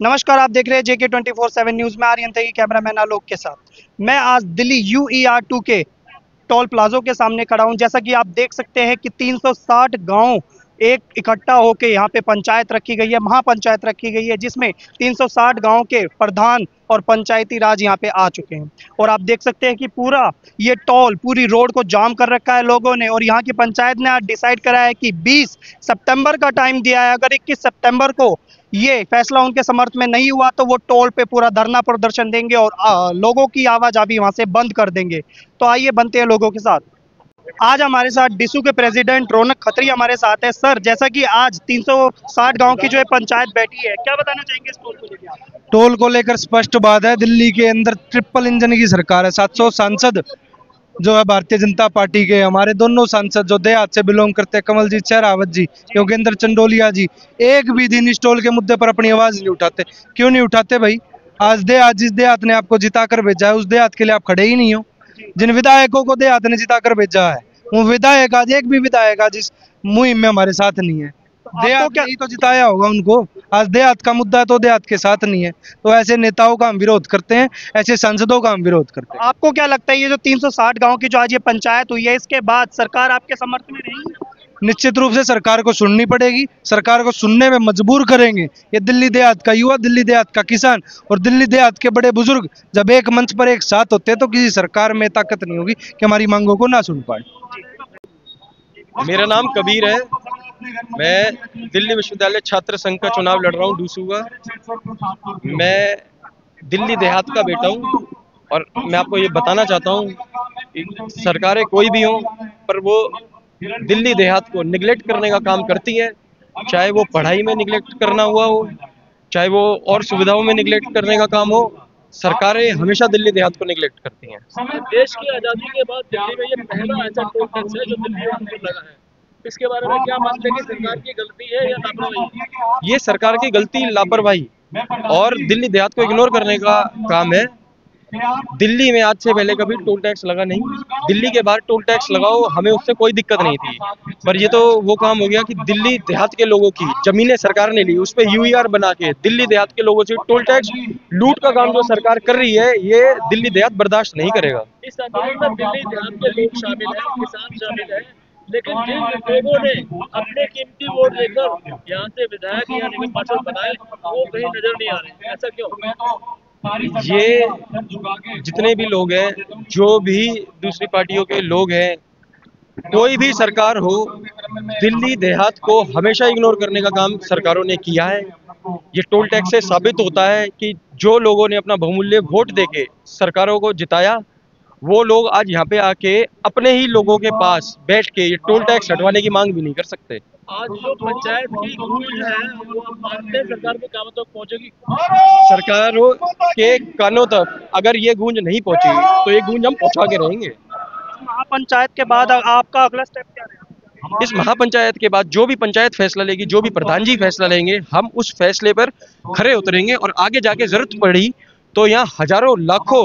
नमस्कार, आप देख रहे हैं JK 24/7 न्यूज़ में आर्यन थे कैमरामैन आलोक के साथ। मैं आज दिल्ली UER2 के टोल प्लाजो के सामने खड़ा हूं। जैसा कि आप देख सकते हैं कि 360 गांव एक इकट्ठा होकर यहाँ पे पंचायत रखी गई है, महापंचायत रखी गई है, जिसमें 360 गांव के प्रधान और पंचायती राज यहाँ पे आ चुके हैं। और आप देख सकते हैं कि पूरा ये टोल पूरी रोड को जाम कर रखा है लोगों ने। और यहाँ की पंचायत ने आज डिसाइड करा है कि 20 सितंबर का टाइम दिया है। अगर 21 सितंबर को ये फैसला उनके समर्थन में नहीं हुआ तो वो टोल पे पूरा धरना प्रदर्शन देंगे और लोगों की आवाजाही वहां से बंद कर देंगे। तो आइए बनते हैं लोगों के साथ। आज हमारे साथ डिसू के प्रेसिडेंट रौनक खत्री हमारे साथ है। सर, जैसा कि आज 360 गांव की जो है पंचायत बैठी है, क्या बताना चाहेंगे इस टोल को लेकर? टोल को लेकर स्पष्ट बात है, दिल्ली के अंदर ट्रिपल इंजन की सरकार है। 700 सांसद जो है भारतीय जनता पार्टी के, हमारे दोनों सांसद जो देहात से बिलोंग करते हैं, कमलजीत शेरावत जी, योगेंद्र चंडोलिया जी, एक भी दिन इस टोल के मुद्दे पर अपनी आवाज नहीं उठाते। क्यों नहीं उठाते भाई? आज जिस देहात ने आपको जिता कर भेजा है, उस देहात के लिए आप खड़े ही नहीं हो। जिन विधायकों को देहात ने जिता कर भेजा है, वो विधायक आज एक भी विधायक आज इस मुहिम में हमारे साथ नहीं है। देहात क्या ही तो जिताया होगा उनको। आज देहात का मुद्दा तो देहात के साथ नहीं है, तो ऐसे नेताओं का हम विरोध करते हैं, ऐसे सांसदों का हम विरोध करते हैं। आपको क्या लगता है ये जो 360 गांव की जो आज ये पंचायत हुई है, इसके बाद सरकार आपके समर्थन में रहेगी? निश्चित रूप से सरकार को सुननी पड़ेगी, सरकार को सुनने में मजबूर करेंगे। ये दिल्ली देहात का युवा, दिल्ली देहात का किसान और दिल्ली देहात के बड़े बुजुर्ग जब एक मंच पर एक साथ होते हैं तो किसी सरकार में ताकत नहीं होगी कि हमारी मांगों को ना सुन पाए। मेरा नाम कबीर है। मैं दिल्ली विश्वविद्यालय छात्र संघ का चुनाव लड़ रहा हूँ, डूसू का। मैं दिल्ली देहात का बेटा हूँ और मैं आपको ये बताना चाहता हूँ कि सरकारें कोई भी हों, पर वो दिल्ली देहात को निगलेक्ट करने का काम करती है। चाहे वो पढ़ाई में निगलेक्ट करना हुआ हो, चाहे वो और सुविधाओं में निगलेक्ट करने का काम हो, सरकारें हमेशा दिल्ली देहात को निगलेक्ट करती हैं। देश की आज़ादी के बाद दिल्ली में ये पहला ऐसा टोल टैक्स है जो दिल्ली वालों को लगा है। इसके बारे में क्या मानते हैं कि सरकार की गलती है या लापरवाही? ये सरकार की गलती, लापरवाही और दिल्ली देहात को इग्नोर करने का काम है। दिल्ली में आज से पहले कभी टोल टैक्स लगा नहीं। दिल्ली के बाहर टोल टैक्स लगाओ, हमें उससे कोई दिक्कत नहीं थी। पर ये तो वो काम हो गया कि दिल्ली देहात के लोगों की जमीनें सरकार ने ली, उस पर UER बना के दिल्ली देहात के लोगों से टोल टैक्स लूट का काम जो सरकार कर रही है, ये दिल्ली देहात बर्दाश्त नहीं करेगा। इस आंदोलन में दिल्ली देहात के लोग शामिल हैं, किसान शामिल हैं, लेकिन जिन लोगों ने अपने कीमती वोट लेकर यहाँ से विधायक या निगम पार्षद बनाए, वो कहीं नजर नहीं आ रहे। ऐसा क्यों? ये जितने भी लोग हैं, जो भी दूसरी पार्टियों के लोग हैं, कोई भी सरकार हो, दिल्ली देहात को हमेशा इग्नोर करने का काम सरकारों ने किया है। ये टोल टैक्स से साबित होता है कि जो लोगों ने अपना बहुमूल्य वोट देके सरकारों को जिताया, वो लोग आज यहाँ पे आके अपने ही लोगों के पास बैठ के ये टोल टैक्स हटवाने की मांग भी नहीं कर सकते। आज जो पंचायत की गूंज है, वो आप मानते हैं सरकार के कानों तक पहुंचेगी? सरकारों के कानों तक अगर ये गूंज नहीं पहुंची तो ये गूंज हम पहुंचा के रहेंगे। महापंचायत के बाद आपका अगला स्टेप क्या रहेगा? इस महापंचायत के बाद जो भी पंचायत फैसला लेगी, जो भी प्रधान जी फैसला लेंगे, हम उस फैसले पर खरे उतरेंगे और आगे जाके जरूरत पड़ी तो यहाँ हजारों लाखों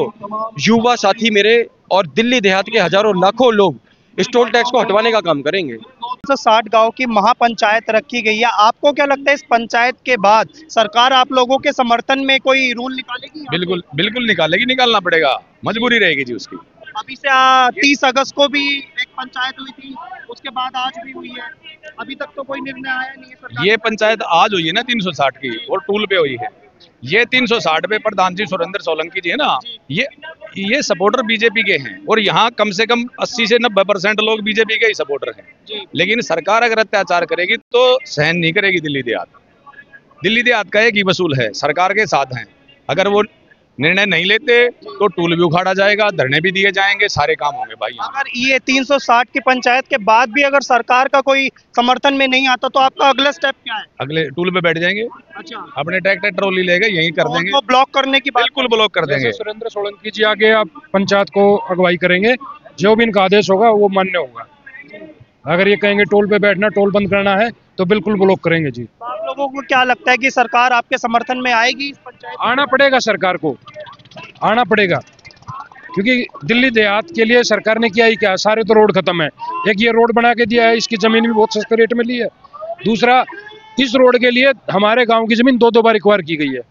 युवा साथी मेरे और दिल्ली देहात के हजारों लाखों लोग इस टोल टैक्स को हटवाने का काम करेंगे। 360 गांव की महापंचायत रखी गई है। आपको क्या लगता है इस पंचायत के बाद सरकार आप लोगों के समर्थन में कोई रूल निकालेगी? बिल्कुल बिल्कुल निकालेगी, निकालना पड़ेगा, मजबूरी रहेगी जी उसकी। अभी से 30 अगस्त को भी एक पंचायत हुई थी, उसके बाद आज भी हुई है, अभी तक तो कोई निर्णय आया नहीं है सरकार। ये पंचायत आज हुई है ना 360 की, और टूल पे हुई है। ये 360 पे प्रधान जी सुरेंद्र सोलंकी जी है ना, ये सपोर्टर बीजेपी के हैं और यहाँ कम से कम 80 से 90% लोग बीजेपी के ही सपोर्टर हैं। लेकिन सरकार अगर अत्याचार करेगी तो सहन नहीं करेगी दिल्ली देहात। दिल्ली देहात का एक ही वसूल है, सरकार के साथ हैं। अगर वो निर्णय नहीं लेते तो टूल भी उखाड़ा जाएगा, धरने भी दिए जाएंगे, सारे काम होंगे भाई। अगर ये 360 की पंचायत के बाद भी अगर सरकार का कोई समर्थन में नहीं आता तो आपका अगला स्टेप क्या है? अगले टूल पे बैठ जाएंगे। अच्छा, अपने ट्रैक्टर ट्रॉली लेके यहीं कर देंगे, तो ब्लॉक करने की बात? बिल्कुल ब्लॉक कर देंगे। सुरेंद्र सोलंकी जी आगे आप पंचायत को अगुवाई करेंगे, जो भी इनका आदेश होगा वो मान्य होगा। अगर ये कहेंगे टोल पे बैठना, टोल बंद करना है, तो बिल्कुल ब्लॉक करेंगे जी। आप लोगों को क्या लगता है कि सरकार आपके समर्थन में आएगी इस पंचायत? आना पड़ेगा, सरकार को आना पड़ेगा, क्योंकि दिल्ली देहात के लिए सरकार ने किया ही क्या, सारे तो रोड खत्म है। एक ये रोड बना के दिया है, इसकी जमीन भी बहुत सस्ते रेट में ली है। दूसरा, इस रोड के लिए हमारे गांव की जमीन 2-2 बार एक्वायर की गई है।